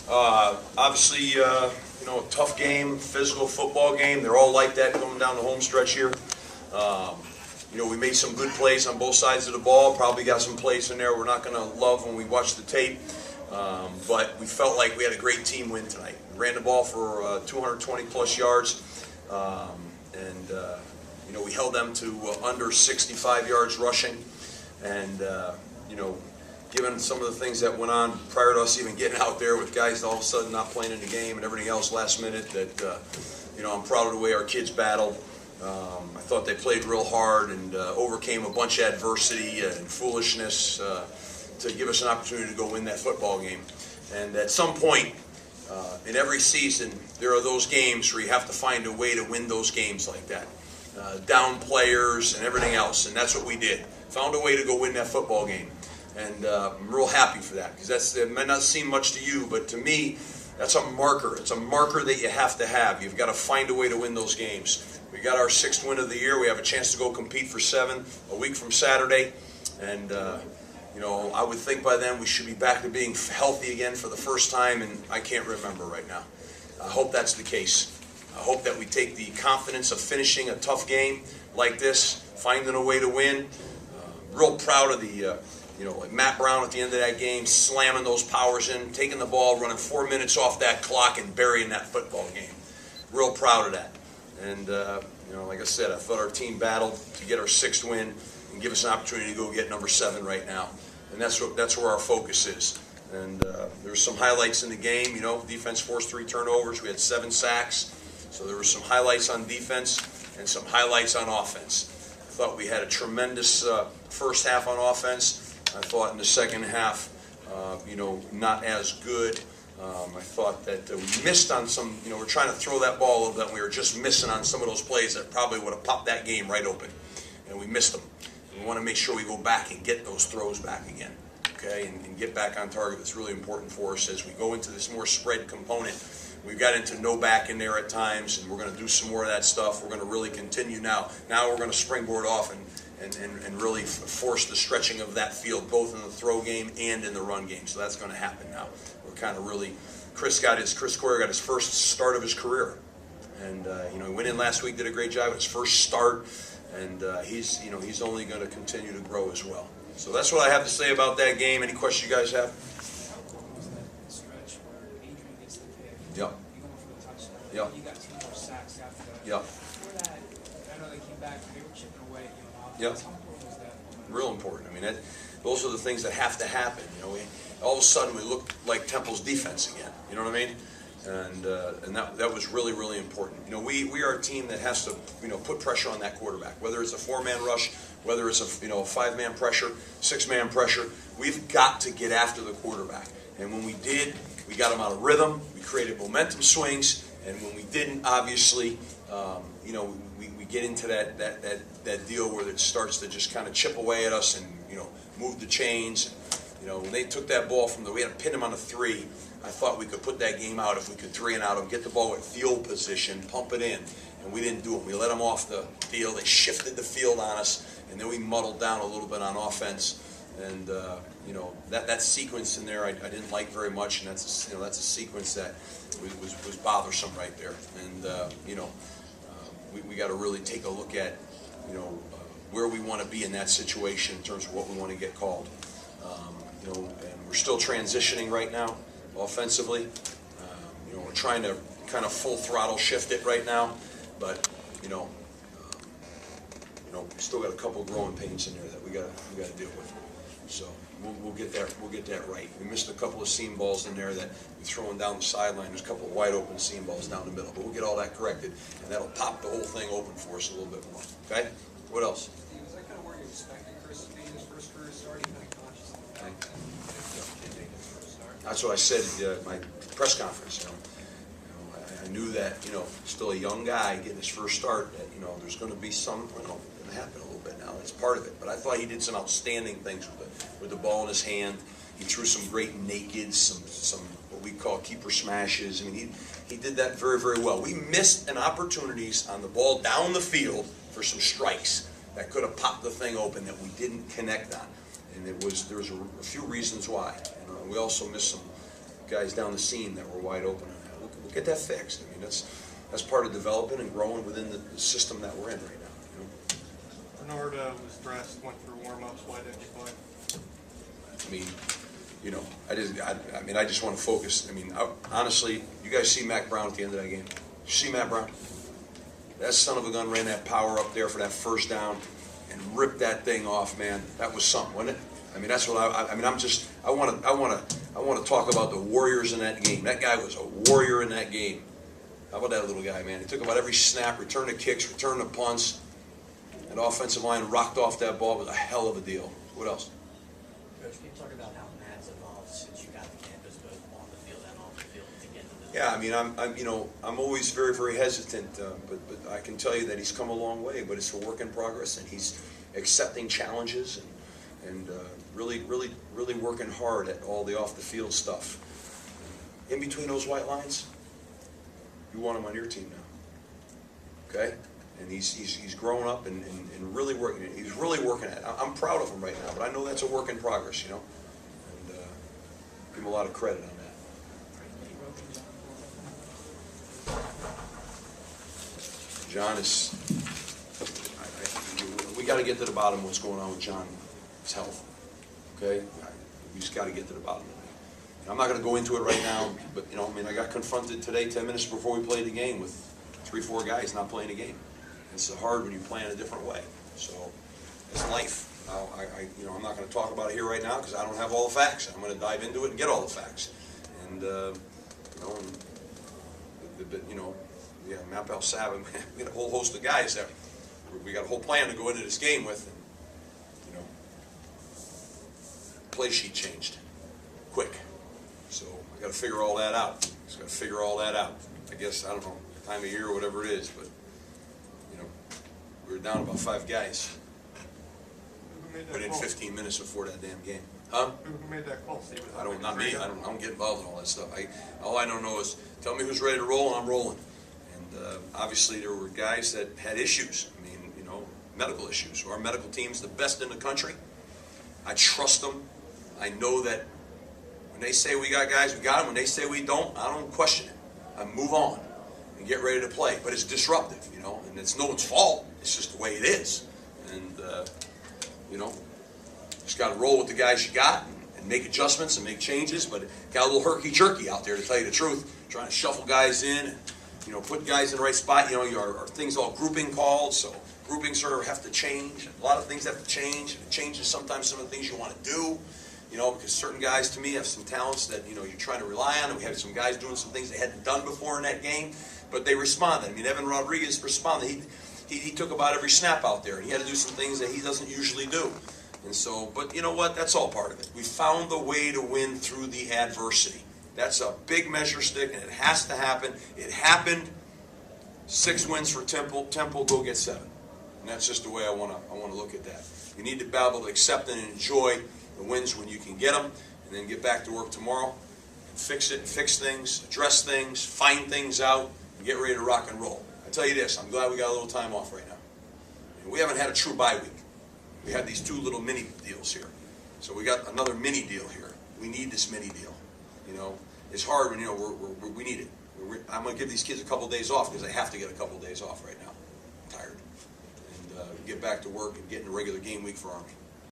Obviously, a tough game, physical football game. They're all like that coming down the home stretch here. We made some good plays on both sides of the ball. Probably got some plays in there we're not going to love when we watch the tape. But we felt like we had a great team win tonight. We ran the ball for 220 plus yards. We held them to under 65 yards rushing. And, given some of the things that went on prior to us even getting out there with guys all of a sudden not playing in the game and everything else last minute, that, I'm proud of the way our kids battled. I thought they played real hard and overcame a bunch of adversity and foolishness to give us an opportunity to go win that football game. And at some point in every season, there are those games where you have to find a way to win those games like that. Down players and everything else, and that's what we did. Found a way to go win that football game. And I'm real happy for that, because it may not seem much to you, but to me, that's a marker. It's a marker that you have to have. You've got to find a way to win those games. We got our 6th win of the year. We have a chance to go compete for 7 a week from Saturday. And, I would think by then we should be back to being healthy again for the first time, and I can't remember right now. I hope that's the case. I hope that we take the confidence of finishing a tough game like this, finding a way to win. Real proud of the... like Matt Brown at the end of that game, slamming those powers in, taking the ball, running 4 minutes off that clock and burying that football game. Real proud of that. And, like I said, I thought our team battled to get our 6th win and give us an opportunity to go get number 7 right now. And that's where our focus is. And there's some highlights in the game. Defense forced 3 turnovers. We had 7 sacks. So there were some highlights on defense and some highlights on offense. I thought we had a tremendous first half on offense. I thought in the second half, not as good. I thought that we missed on some, we're trying to throw that ball a little bit, and we were just missing on some of those plays that probably would have popped that game right open. And we missed them. We want to make sure we go back and get those throws back again, okay, and get back on target. It's really important for us as we go into this more spread component. We've got into no back in there at times, and we're going to do some more of that stuff. We're going to really continue now. Now we're going to springboard off and really force the stretching of that field, both in the throw game and in the run game. So that's going to happen now. We're kind of really, Chris Corey got his first start of his career. And, he went in last week, did a great job at his first start. And he's only going to continue to grow as well. So that's what I have to say about that game. Any questions you guys have? Yep. Yep. You got 2 more sacks after that. Yep. Before that, I know they came back, they were chipping away at you on offense. Yep. How important was that? Real important. I mean, those are the things that have to happen. All of a sudden we look like Temple's defense again. You know what I mean? And that was really, really important. We are a team that has to put pressure on that quarterback, whether it's a 4-man rush, whether it's a 5-man pressure, 6-man pressure. We've got to get after the quarterback. And when we did, we got him out of rhythm. We created momentum swings. And when we didn't, obviously, we get into that deal where it starts to just kind of chip away at us and move the chains. When they took that ball we had to pin him on a 3. I thought we could put that game out if we could 3 and out him, get the ball at field position, pump it in, and we didn't do it. We let them off the field. They shifted the field on us, and then we muddled down a little bit on offense. And that sequence in there I didn't like very much, and that's a sequence that was bothersome right there. And we got to really take a look at where we want to be in that situation in terms of what we want to get called. And we're still transitioning right now offensively. We're trying to kind of full throttle shift it right now, but we still got a couple growing pains in there that we got to deal with. So we'll get that right. We missed a couple of seam balls in there that we throwing down the sideline. There's a couple of wide open seam balls down the middle, but we'll get all that corrected, and that'll pop the whole thing open for us a little bit more. Okay? What else? Steve, was that kind of where you expected Chris to be in his first career start? He kind of conscious of the fact that he didn't take his first start. That's what I said at my press conference. I knew that still a young guy getting his first start. That there's going to be some going to happen a little bit now. That's part of it. But I thought he did some outstanding things with the ball in his hand. He threw some great nakeds, some what we call keeper smashes. I mean, he did that very, very well. We missed an opportunities on the ball down the field for some strikes that could have popped the thing open that we didn't connect on. And there was a few reasons why. We also missed some guys down the seam that were wide open. We'll get that fixed. I mean, that's part of developing and growing within the system that we're in right now. You know? Bernard was dressed, went through warm-ups. Why didn't you play? I mean, you know, I just want to focus. I mean, honestly, you guys see Mac Brown at the end of that game? You see Matt Brown? That son of a gun ran that power up there for that first down and ripped that thing off, man. That was something, wasn't it? I mean, that's what I mean, I want to talk about the warriors in that game. That guy was a warrior in that game. How about that little guy, man? He took about every snap, returned the kicks, returned the punts. That offensive line rocked off that ball. It was a hell of a deal. What else? Coach, can you talk about how Matt's evolved since you got the campus both on the field and off the field to get to this? Yeah, I mean, I'm always very, very hesitant, but I can tell you that he's come a long way. But it's a work in progress, and he's accepting challenges and really working hard at all the off the field stuff. In between those white lines, you want him on your team now, okay? And he's grown up and really working. He's really working at it. I'm proud of him right now, but I know that's a work in progress, you know. And give him a lot of credit on that. John is. We got to get to the bottom of what's going on with John's health. Okay, we just got to get to the bottom of it. And I'm not going to go into it right now, but you know, I mean, I got confronted today, 10 minutes before we played the game, with 3-4 guys not playing the game. It's hard when you play in a different way. So it's life. Now, I'm not going to talk about it here right now because I don't have all the facts. I'm going to dive into it and get all the facts. And yeah, Mount Belsab, we got a whole host of guys there. We got a whole plan to go into this game with. And, you know, play sheet changed quick. So I got to figure all that out. Just got to figure all that out. I guess, I don't know, time of year or whatever it is, but you know, we were down about 5 guys within 15 minutes before that damn game. Huh? Who made that call, Steve? Not me. I don't get involved in all that stuff. All I don't know is tell me who's ready to roll, and I'm rolling. And obviously there were guys that had issues. I mean, you know, medical issues. Our medical team's the best in the country. I trust them. I know that when they say we got guys, we got them. When they say we don't, I don't question it. I move on and get ready to play. But it's disruptive, you know, and it's no one's fault. It's just the way it is. And, you know, just got to roll with the guys you got and make adjustments and make changes. But got a little herky-jerky out there, to tell you the truth, trying to shuffle guys in and, you know, put guys in the right spot. You know, our things all grouping called, so grouping sort of have to change. A lot of things have to change. It changes sometimes some of the things you want to do. You know, because certain guys, to me, have some talents that, you know, you're trying to rely on. And we had some guys doing some things they hadn't done before in that game, but they responded. I mean, Evan Rodriguez responded. He took about every snap out there, and he had to do some things that he doesn't usually do. And so, but you know what? That's all part of it. We found the way to win through the adversity. That's a big measure stick, and it has to happen. It happened. 6 wins for Temple. Temple, go get 7. And that's just the way I want to look at that. You need to be able to accept and enjoy the wins when you can get them, and then get back to work tomorrow and fix it, and fix things, address things, find things out, and get ready to rock and roll. I tell you this, I'm glad we got a little time off right now. And we haven't had a true bye week. We had these 2 little mini deals here. So we got another mini deal here. We need this mini deal. You know, it's hard when, you know, we need it. I'm going to give these kids a couple days off because they have to get a couple days off right now. I'm tired. And get back to work and get in a regular game week for Army.